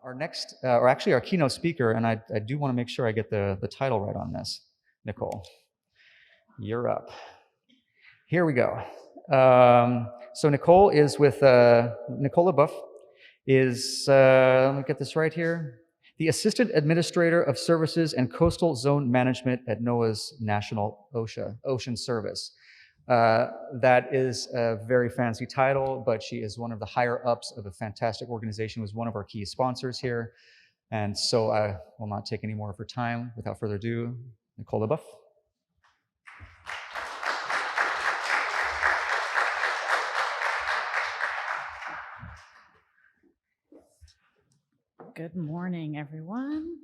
Our next, or actually our keynote speaker, and I do want to make sure I get the title right on this. Nicole, you're up. Here we go. So Nicole is with, Nicole LeBoeuf is, let me get this right here, the Assistant Administrator of Services and Coastal Zone Management at NOAA's National Ocean Service. That is a very fancy title, but she is one of the higher ups of a fantastic organization, was one of our key sponsors here. And so I will not take any more of her time. Without further ado, Nicole LeBoeuf. Good morning, everyone.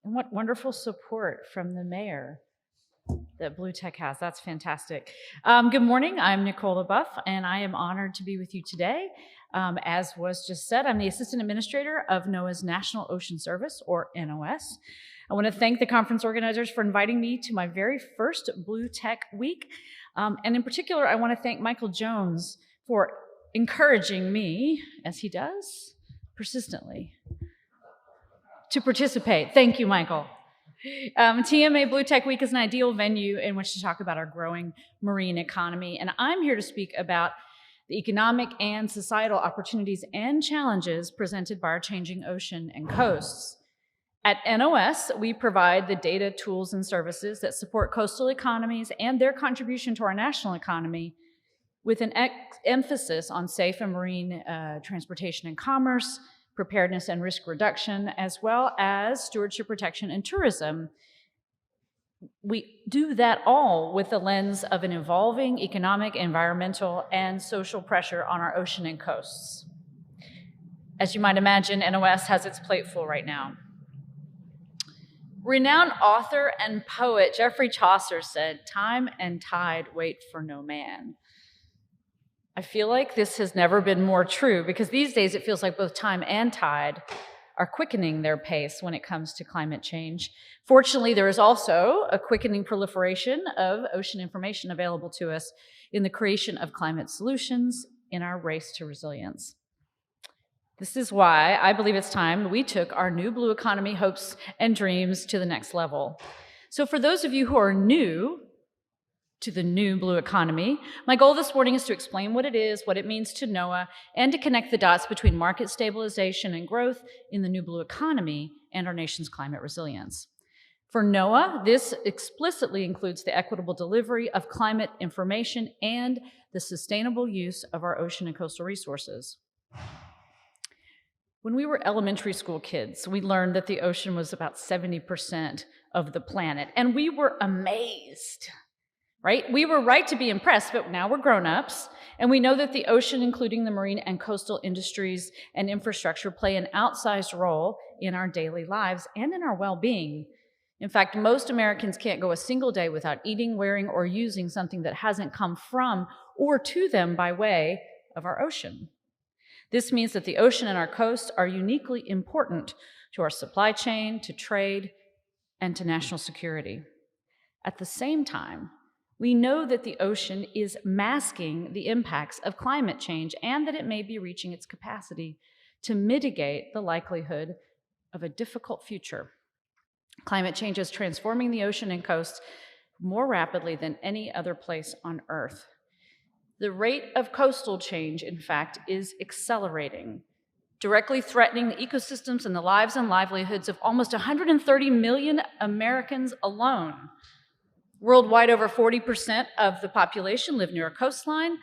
And what wonderful support from the mayor that BlueTech has. That's fantastic. Good morning, I'm Nicole LeBoeuf, and I am honored to be with you today. As was just said, I'm the Assistant Administrator of NOAA's National Ocean Service, or NOS. I want to thank the conference organizers for inviting me to my very first BlueTech week. And in particular, I want to thank Michael Jones for encouraging me, as he does, persistently, to participate. Thank you, Michael. TMA BlueTech Week is an ideal venue in which to talk about our growing marine economy, and I'm here to speak about the economic and societal opportunities and challenges presented by our changing ocean and coasts. At NOS, we provide the data, tools, and services that support coastal economies and their contribution to our national economy, with an emphasis on safe and marine transportation and commerce, preparedness and risk reduction, as well as stewardship, protection, and tourism. We do that all with the lens of an evolving economic, environmental, and social pressure on our ocean and coasts. As you might imagine, NOS has its plate full right now. Renowned author and poet Geoffrey Chaucer said, "Time and tide wait for no man." I feel like this has never been more true, because these days it feels like both time and tide are quickening their pace when it comes to climate change. Fortunately, there is also a quickening proliferation of ocean information available to us in the creation of climate solutions in our race to resilience. This is why I believe it's time we took our new blue economy hopes and dreams to the next level. So for those of you who are new to the new blue economy, my goal this morning is to explain what it is, what it means to NOAA, and to connect the dots between market stabilization and growth in the new blue economy and our nation's climate resilience. For NOAA, this explicitly includes the equitable delivery of climate information and the sustainable use of our ocean and coastal resources. When we were elementary school kids, we learned that the ocean was about 70% of the planet, and we were amazed. Right? We were right to be impressed, but now we're grown-ups, and we know that the ocean, including the marine and coastal industries and infrastructure, play an outsized role in our daily lives and in our well-being. In fact, most Americans can't go a single day without eating, wearing, or using something that hasn't come from or to them by way of our ocean. This means that the ocean and our coast are uniquely important to our supply chain, to trade, and to national security. At the same time, we know that the ocean is masking the impacts of climate change and that it may be reaching its capacity to mitigate the likelihood of a difficult future. Climate change is transforming the ocean and coast more rapidly than any other place on Earth. The rate of coastal change, in fact, is accelerating, directly threatening the ecosystems and the lives and livelihoods of almost 130 million Americans alone. Worldwide, over 40% of the population live near a coastline.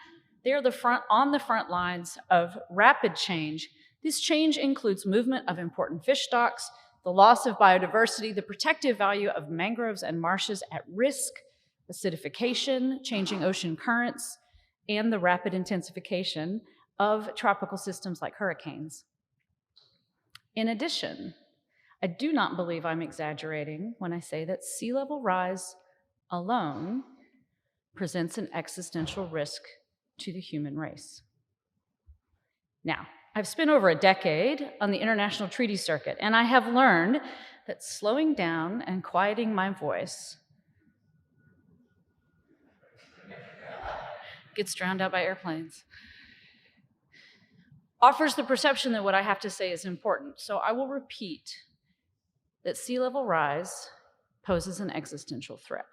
They are on the front lines of rapid change. This change includes movement of important fish stocks, the loss of biodiversity, the protective value of mangroves and marshes at risk, acidification, changing ocean currents, and the rapid intensification of tropical systems like hurricanes. In addition, I do not believe I'm exaggerating when I say that sea level rise alone presents an existential risk to the human race. Now, I've spent over a decade on the international treaty circuit, and I have learned that slowing down and quieting my voice gets drowned out by airplanes, offers the perception that what I have to say is important. So I will repeat that sea level rise poses an existential threat.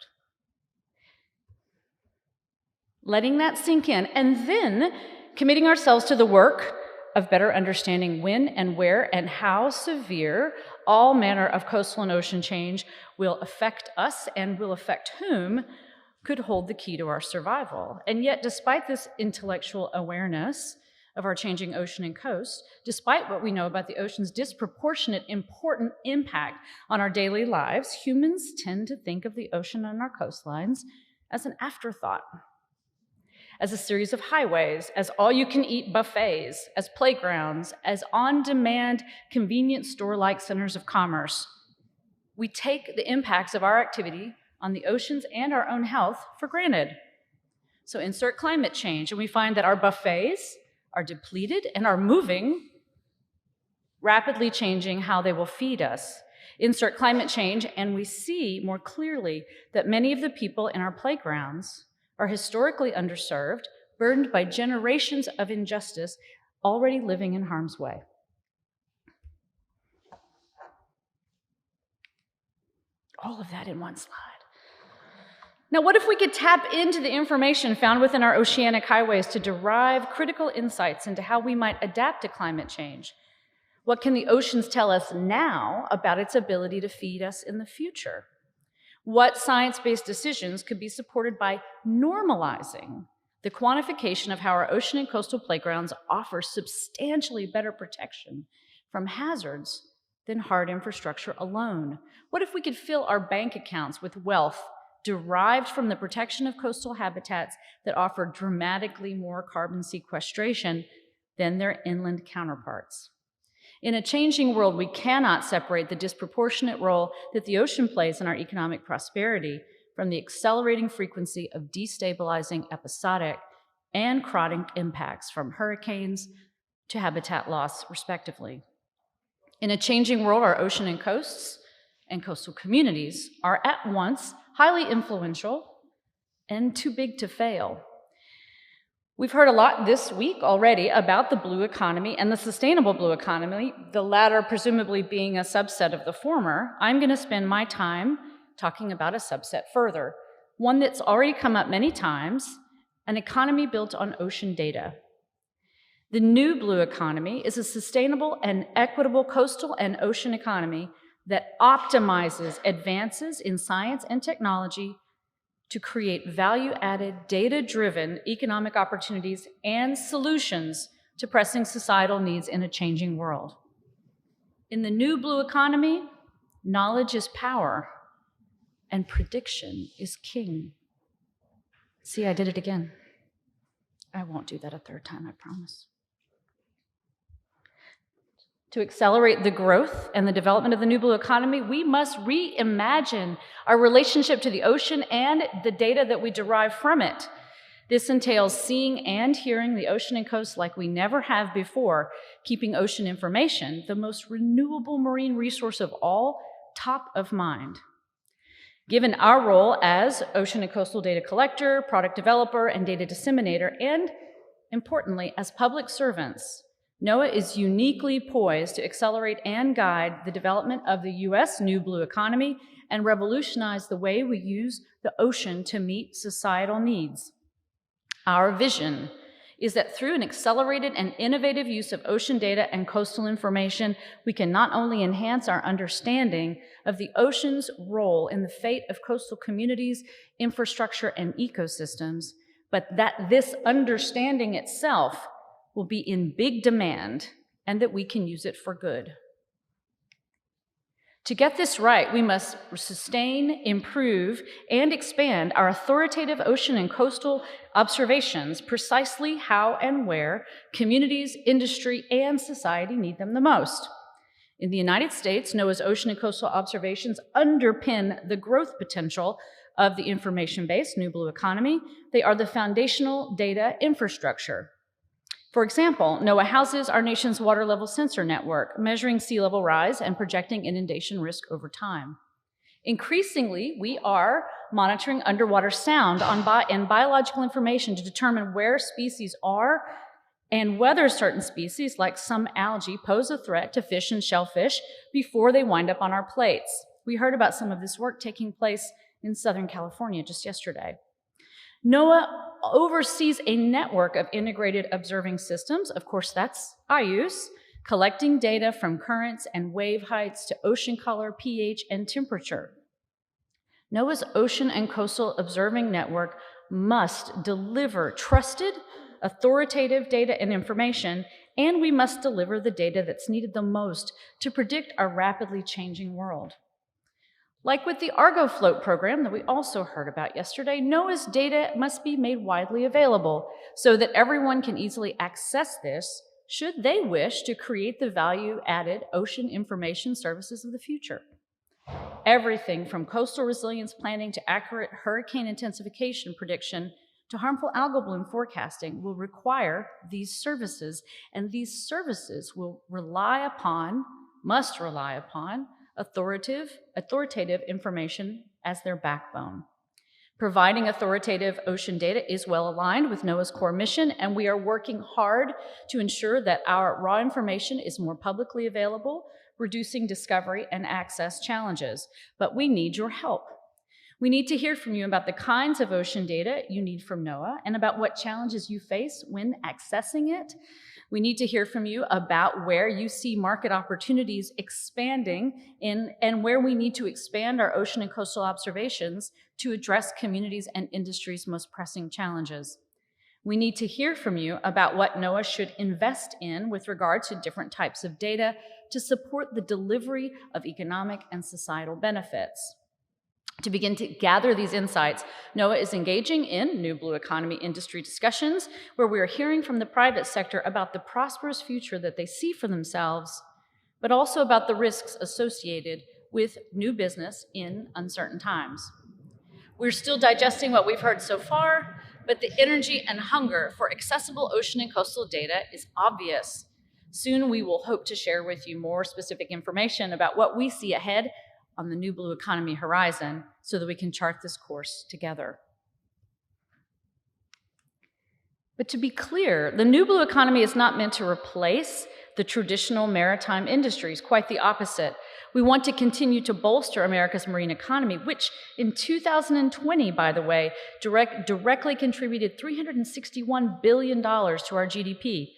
Letting that sink in, and then committing ourselves to the work of better understanding when and where and how severe all manner of coastal and ocean change will affect us and will affect whom could hold the key to our survival. And yet, despite this intellectual awareness of our changing ocean and coast, despite what we know about the ocean's disproportionate important impact on our daily lives, humans tend to think of the ocean and our coastlines as an afterthought, as a series of highways, as all-you-can-eat buffets, as playgrounds, as on-demand convenience store-like centers of commerce. We take the impacts of our activity on the oceans and our own health for granted. So insert climate change, and we find that our buffets are depleted and are moving, rapidly changing how they will feed us. Insert climate change, and we see more clearly that many of the people in our playgrounds are historically underserved, burdened by generations of injustice, already living in harm's way. All of that in one slide. Now, what if we could tap into the information found within our oceanic highways to derive critical insights into how we might adapt to climate change? What can the oceans tell us now about its ability to feed us in the future? What science-based decisions could be supported by normalizing the quantification of how our ocean and coastal playgrounds offer substantially better protection from hazards than hard infrastructure alone? What if we could fill our bank accounts with wealth derived from the protection of coastal habitats that offer dramatically more carbon sequestration than their inland counterparts? In a changing world, we cannot separate the disproportionate role that the ocean plays in our economic prosperity from the accelerating frequency of destabilizing episodic and chronic impacts from hurricanes to habitat loss, respectively. In a changing world, our ocean and coasts and coastal communities are at once highly influential and too big to fail. We've heard a lot this week already about the blue economy and the sustainable blue economy, the latter presumably being a subset of the former. I'm going to spend my time talking about a subset further, one that's already come up many times, an economy built on ocean data. The new blue economy is a sustainable and equitable coastal and ocean economy that optimizes advances in science and technology to create value-added, data-driven economic opportunities and solutions to pressing societal needs in a changing world. In the new blue economy, knowledge is power, and prediction is king. See, I did it again. I won't do that a third time, I promise. To accelerate the growth and the development of the new blue economy, we must reimagine our relationship to the ocean and the data that we derive from it. This entails seeing and hearing the ocean and coast like we never have before, keeping ocean information, the most renewable marine resource of all, top of mind. Given our role as ocean and coastal data collector, product developer, and data disseminator, and importantly, as public servants, NOAA is uniquely poised to accelerate and guide the development of the U.S. new blue economy and revolutionize the way we use the ocean to meet societal needs. Our vision is that through an accelerated and innovative use of ocean data and coastal information, we can not only enhance our understanding of the ocean's role in the fate of coastal communities, infrastructure, and ecosystems, but that this understanding itself will be in big demand and that we can use it for good. To get this right, we must sustain, improve, and expand our authoritative ocean and coastal observations precisely how and where communities, industry, and society need them the most. In the United States, NOAA's ocean and coastal observations underpin the growth potential of the information-based new blue economy. They are the foundational data infrastructure. For example, NOAA houses our nation's water level sensor network, measuring sea level rise and projecting inundation risk over time. Increasingly, we are monitoring underwater sound and biological information to determine where species are and whether certain species, like some algae, pose a threat to fish and shellfish before they wind up on our plates. We heard about some of this work taking place in Southern California just yesterday. NOAA oversees a network of integrated observing systems. Of course, that's IUs, collecting data from currents and wave heights to ocean color, pH, and temperature. NOAA's Ocean and Coastal Observing Network must deliver trusted, authoritative data and information, and we must deliver the data that's needed the most to predict our rapidly changing world. Like with the Argo Float program that we also heard about yesterday, NOAA's data must be made widely available so that everyone can easily access this should they wish to create the value-added ocean information services of the future. Everything from coastal resilience planning to accurate hurricane intensification prediction to harmful algal bloom forecasting will require these services, and these services will must rely upon authoritative information as their backbone. Providing authoritative ocean data is well aligned with NOAA's core mission, and we are working hard to ensure that our raw information is more publicly available, reducing discovery and access challenges. But we need your help. We need to hear from you about the kinds of ocean data you need from NOAA and about what challenges you face when accessing it. We need to hear from you about where you see market opportunities expanding and where we need to expand our ocean and coastal observations to address communities' and industries' most pressing challenges. We need to hear from you about what NOAA should invest in with regard to different types of data to support the delivery of economic and societal benefits. To begin to gather these insights, NOAA is engaging in new blue economy industry discussions where we are hearing from the private sector about the prosperous future that they see for themselves, but also about the risks associated with new business in uncertain times. We're still digesting what we've heard so far, but the energy and hunger for accessible ocean and coastal data is obvious. Soon we will hope to share with you more specific information about what we see ahead on the new blue economy horizon so that we can chart this course together. But to be clear, the new blue economy is not meant to replace the traditional maritime industries, quite the opposite. We want to continue to bolster America's marine economy, which in 2020, by the way, directly contributed $361 billion to our GDP.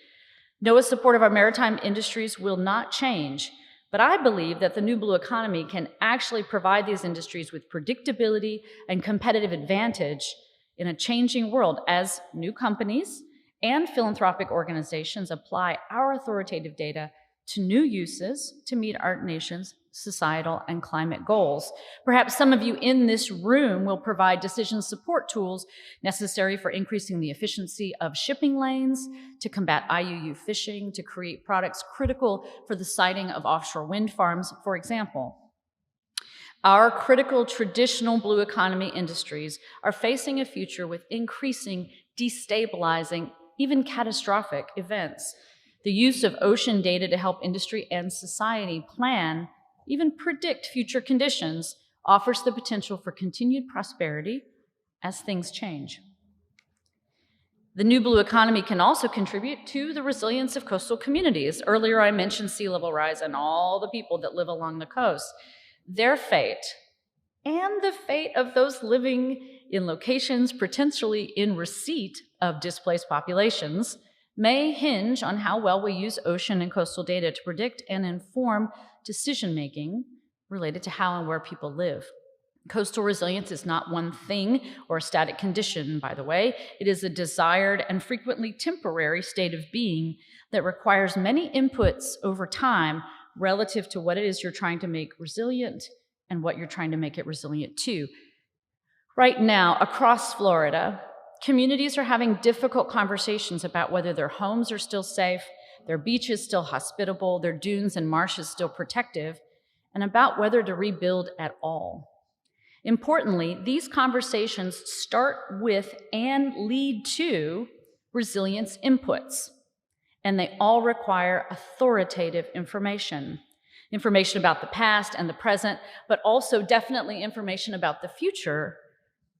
NOAA's support of our maritime industries will not change, but I believe that the new blue economy can actually provide these industries with predictability and competitive advantage in a changing world as new companies and philanthropic organizations apply our authoritative data to new uses to meet our nation's societal and climate goals. Perhaps some of you in this room will provide decision support tools necessary for increasing the efficiency of shipping lanes, to combat IUU fishing, to create products critical for the siting of offshore wind farms, for example. Our critical traditional blue economy industries are facing a future with increasing, destabilizing, even catastrophic events. The use of ocean data to help industry and society plan, even predict future conditions, offers the potential for continued prosperity as things change. The new blue economy can also contribute to the resilience of coastal communities. Earlier I mentioned sea level rise and all the people that live along the coast. Their fate, and the fate of those living in locations potentially in receipt of displaced populations, may hinge on how well we use ocean and coastal data to predict and inform decision-making related to how and where people live. Coastal resilience is not one thing or a static condition, by the way. It is a desired and frequently temporary state of being that requires many inputs over time relative to what it is you're trying to make resilient and what you're trying to make it resilient to. Right now, across Florida, communities are having difficult conversations about whether their homes are still safe, their beaches still hospitable, their dunes and marshes still protective, and about whether to rebuild at all. Importantly, these conversations start with and lead to resilience inputs, and they all require authoritative information. Information about the past and the present, but also definitely information about the future,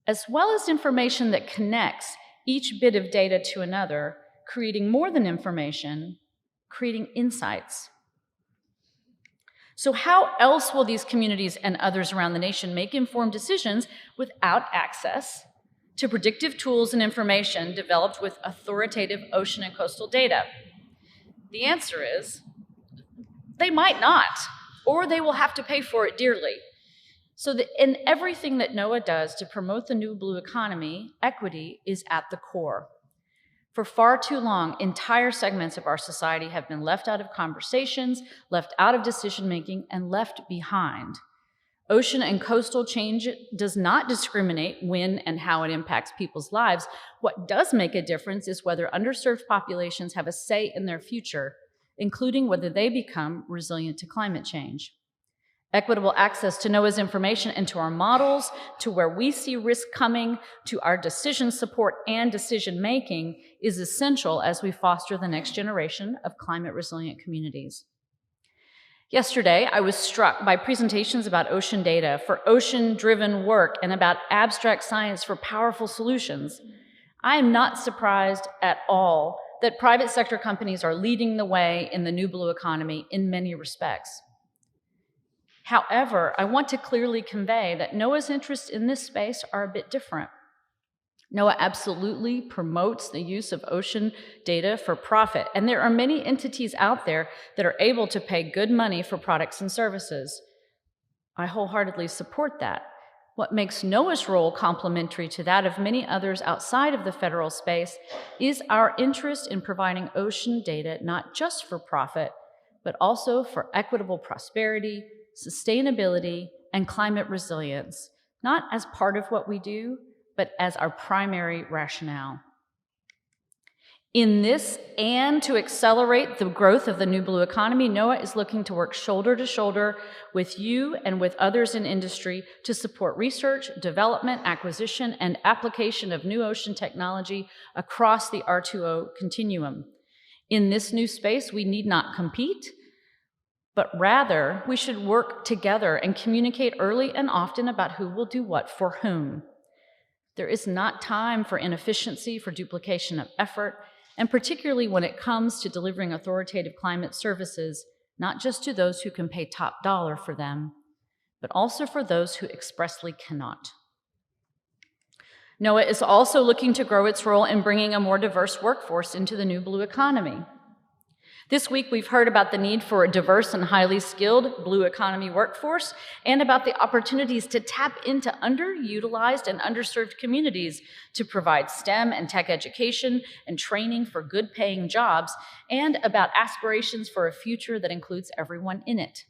as well as information that connects each bit of data to another creating more than information, creating insights. So how else will these communities and others around the nation make informed decisions without access to predictive tools and information developed with authoritative ocean and coastal data? The answer is they might not, or they will have to pay for it dearly. So in everything that NOAA does to promote the new blue economy, equity is at the core. For far too long, entire segments of our society have been left out of conversations, left out of decision-making, and left behind. Ocean and coastal change does not discriminate when and how it impacts people's lives. What does make a difference is whether underserved populations have a say in their future, including whether they become resilient to climate change. Equitable access to NOAA's information and to our models, to where we see risk coming, to our decision support and decision-making is essential as we foster the next generation of climate-resilient communities. Yesterday, I was struck by presentations about ocean data for ocean-driven work and about abstract science for powerful solutions. I am not surprised at all that private sector companies are leading the way in the new blue economy in many respects. However, I want to clearly convey that NOAA's interests in this space are a bit different. NOAA absolutely promotes the use of ocean data for profit, and there are many entities out there that are able to pay good money for products and services. I wholeheartedly support that. What makes NOAA's role complementary to that of many others outside of the federal space is our interest in providing ocean data not just for profit, but also for equitable prosperity, sustainability, and climate resilience, not as part of what we do, but as our primary rationale. In this, and to accelerate the growth of the new blue economy, NOAA is looking to work shoulder to shoulder with you and with others in industry to support research, development, acquisition, and application of new ocean technology across the R2O continuum. In this new space, we need not compete, but rather we should work together and communicate early and often about who will do what for whom. There is not time for inefficiency, for duplication of effort, and particularly when it comes to delivering authoritative climate services, not just to those who can pay top dollar for them, but also for those who expressly cannot. NOAA is also looking to grow its role in bringing a more diverse workforce into the new blue economy. This week, we've heard about the need for a diverse and highly skilled blue economy workforce and about the opportunities to tap into underutilized and underserved communities to provide STEM and tech education and training for good-paying jobs, and about aspirations for a future that includes everyone in it.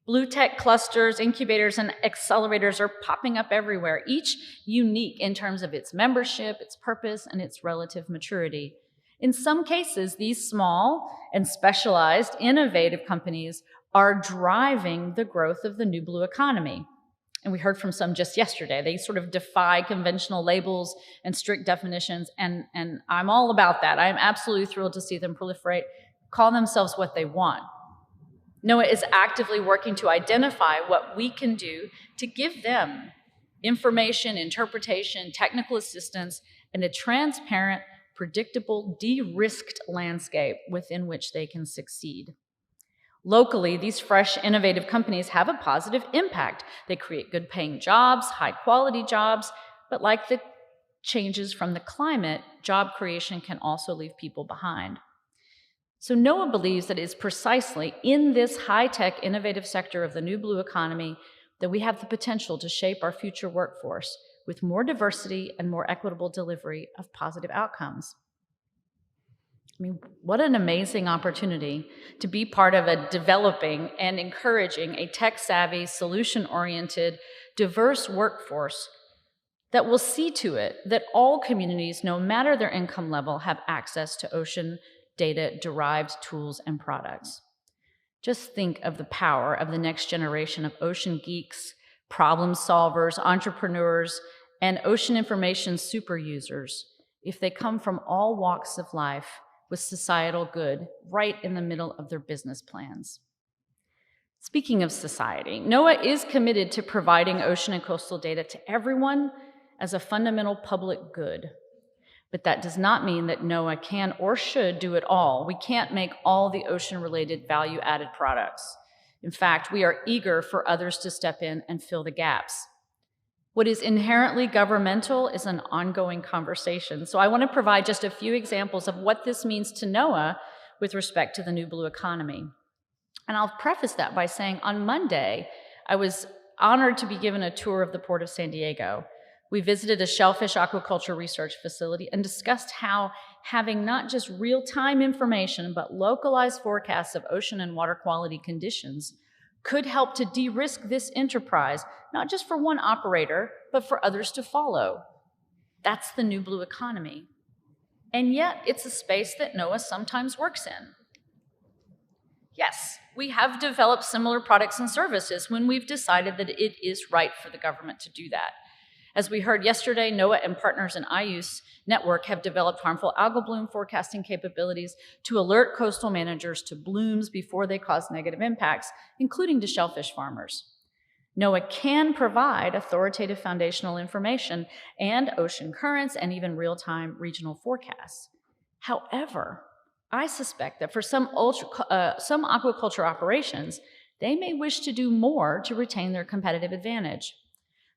BlueTech clusters, incubators, and accelerators are popping up everywhere, each unique in terms of its membership, its purpose, and its relative maturity. In some cases, these small and specialized, innovative companies are driving the growth of the new blue economy. And we heard from some just yesterday. They sort of defy conventional labels and strict definitions, and I'm all about that. I'm absolutely thrilled to see them proliferate, call themselves what they want. NOAA is actively working to identify what we can do to give them information, interpretation, technical assistance, and a transparent, predictable, de-risked landscape within which they can succeed. Locally, these fresh, innovative companies have a positive impact. They create good-paying jobs, high-quality jobs, but like the changes from the climate, job creation can also leave people behind. So NOAA believes that it is precisely in this high-tech, innovative sector of the new blue economy that we have the potential to shape our future workforce with more diversity and more equitable delivery of positive outcomes. I mean, what an amazing opportunity to be part of a developing and encouraging a tech-savvy, solution-oriented, diverse workforce that will see to it that all communities, no matter their income level, have access to ocean data-derived tools and products. Just think of the power of the next generation of ocean geeks, problem solvers, entrepreneurs, and ocean information super users if they come from all walks of life with societal good right in the middle of their business plans. Speaking of society, NOAA is committed to providing ocean and coastal data to everyone as a fundamental public good. But that does not mean that NOAA can or should do it all. We can't make all the ocean-related value-added products. In fact, we are eager for others to step in and fill the gaps. What is inherently governmental is an ongoing conversation. So I want to provide just a few examples of what this means to NOAA with respect to the new blue economy. And I'll preface that by saying on Monday, I was honored to be given a tour of the Port of San Diego. We visited a shellfish aquaculture research facility and discussed how having not just real-time information, but localized forecasts of ocean and water quality conditions could help to de-risk this enterprise, not just for one operator, but for others to follow. That's the new blue economy. And yet, it's a space that NOAA sometimes works in. Yes, we have developed similar products and services when we've decided that it is right for the government to do that. As we heard yesterday, NOAA and partners in IUCE Network have developed harmful algal bloom forecasting capabilities to alert coastal managers to blooms before they cause negative impacts, including to shellfish farmers. NOAA can provide authoritative foundational information and ocean currents and even real-time regional forecasts. However, I suspect that for some aquaculture operations, they may wish to do more to retain their competitive advantage.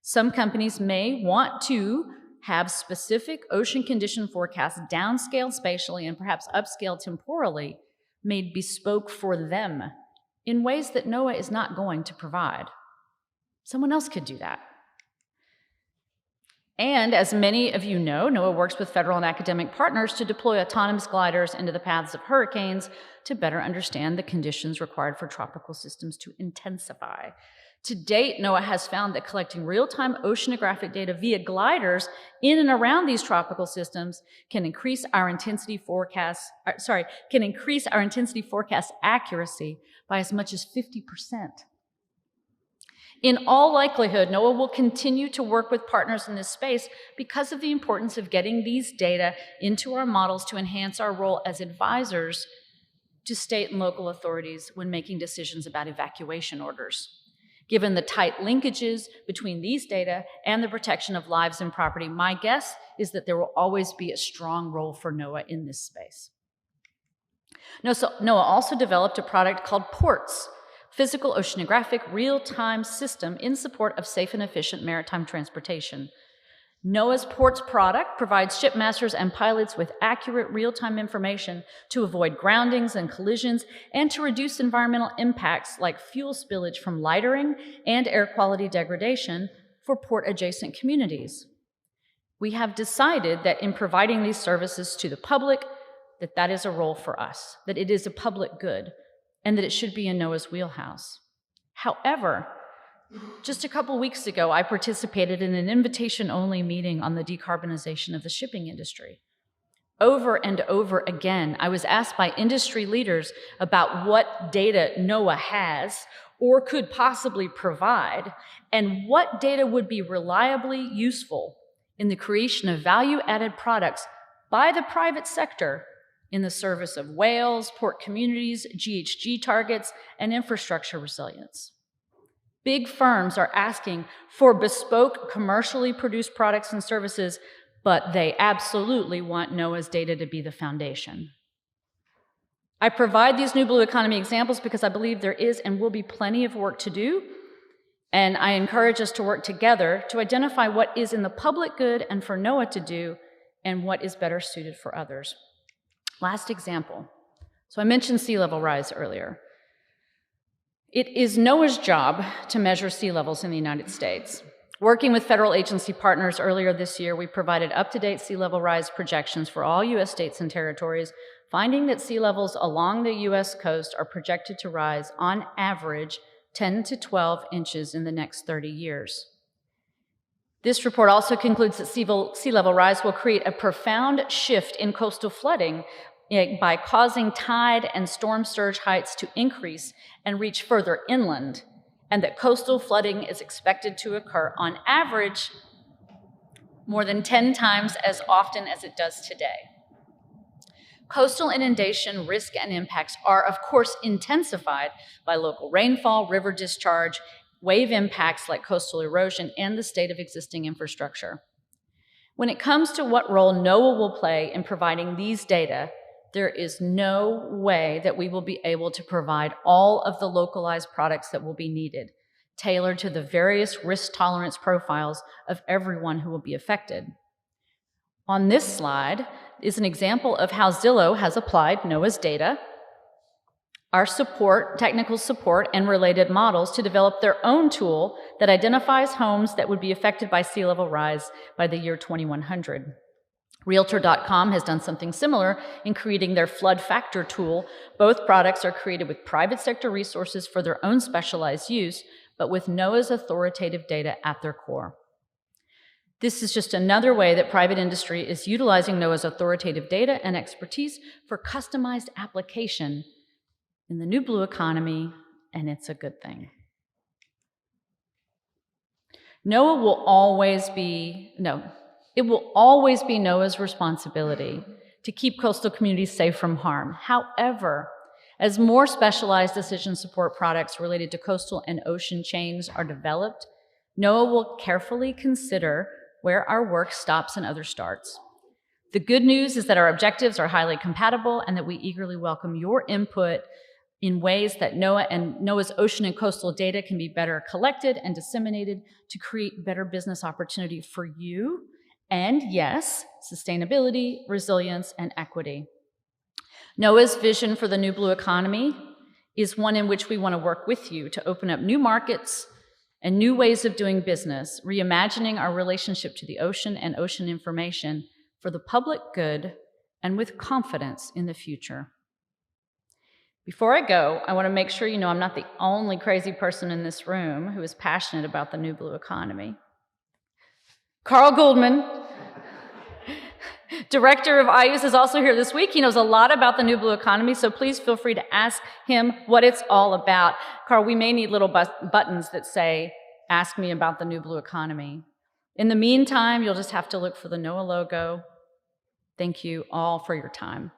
Some companies may want to have specific ocean condition forecasts downscaled spatially and perhaps upscaled temporally, made bespoke for them in ways that NOAA is not going to provide. Someone else could do that. And as many of you know, NOAA works with federal and academic partners to deploy autonomous gliders into the paths of hurricanes to better understand the conditions required for tropical systems to intensify. To date, NOAA has found that collecting real-time oceanographic data via gliders in and around these tropical systems can increase our intensity forecast accuracy by as much as 50%. In all likelihood, NOAA will continue to work with partners in this space because of the importance of getting these data into our models to enhance our role as advisors to state and local authorities when making decisions about evacuation orders. Given the tight linkages between these data and the protection of lives and property, my guess is that there will always be a strong role for NOAA in this space. NOAA also developed a product called PORTS, Physical Oceanographic Real-Time System in support of safe and efficient maritime transportation. NOAA's PORTS product provides shipmasters and pilots with accurate real-time information to avoid groundings and collisions and to reduce environmental impacts like fuel spillage from lightering and air quality degradation for port-adjacent communities. We have decided that in providing these services to the public, that is a role for us, that it is a public good, and that it should be in NOAA's wheelhouse. However, just a couple weeks ago, I participated in an invitation-only meeting on the decarbonization of the shipping industry. Over and over again, I was asked by industry leaders about what data NOAA has or could possibly provide, and what data would be reliably useful in the creation of value-added products by the private sector in the service of whales, port communities, GHG targets, and infrastructure resilience. Big firms are asking for bespoke, commercially produced products and services, but they absolutely want NOAA's data to be the foundation. I provide these new blue economy examples because I believe there is and will be plenty of work to do, and I encourage us to work together to identify what is in the public good and for NOAA to do, and what is better suited for others. Last example. So I mentioned sea level rise earlier. It is NOAA's job to measure sea levels in the United States. Working with federal agency partners earlier this year, we provided up-to-date sea level rise projections for all U.S. states and territories, finding that sea levels along the U.S. coast are projected to rise on average 10 to 12 inches in the next 30 years. This report also concludes that sea level rise will create a profound shift in coastal flooding by causing tide and storm surge heights to increase and reach further inland, and that coastal flooding is expected to occur on average more than 10 times as often as it does today. Coastal inundation risk and impacts are, of course, intensified by local rainfall, river discharge, wave impacts like coastal erosion, and the state of existing infrastructure. When it comes to what role NOAA will play in providing these data, there is no way that we will be able to provide all of the localized products that will be needed, tailored to the various risk tolerance profiles of everyone who will be affected. On this slide is an example of how Zillow has applied NOAA's data, our support, technical support, and related models to develop their own tool that identifies homes that would be affected by sea level rise by the year 2100. Realtor.com has done something similar in creating their flood factor tool. Both products are created with private sector resources for their own specialized use, but with NOAA's authoritative data at their core. This is just another way that private industry is utilizing NOAA's authoritative data and expertise for customized application in the new blue economy, and it's a good thing. It will always be NOAA's responsibility to keep coastal communities safe from harm. However, as more specialized decision support products related to coastal and ocean chains are developed, NOAA will carefully consider where our work stops and others starts. The good news is that our objectives are highly compatible and that we eagerly welcome your input in ways that NOAA and NOAA's ocean and coastal data can be better collected and disseminated to create better business opportunity for you, and yes, sustainability, resilience, and equity. NOAA's vision for the new blue economy is one in which we want to work with you to open up new markets and new ways of doing business, reimagining our relationship to the ocean and ocean information for the public good and with confidence in the future. Before I go, I want to make sure you know I'm not the only crazy person in this room who is passionate about the new blue economy. Carl Goldman, director of IUS, is also here this week. He knows a lot about the new blue economy, so please feel free to ask him what it's all about. Carl, we may need little buttons that say, "Ask me about the new blue economy." In the meantime, you'll just have to look for the NOAA logo. Thank you all for your time.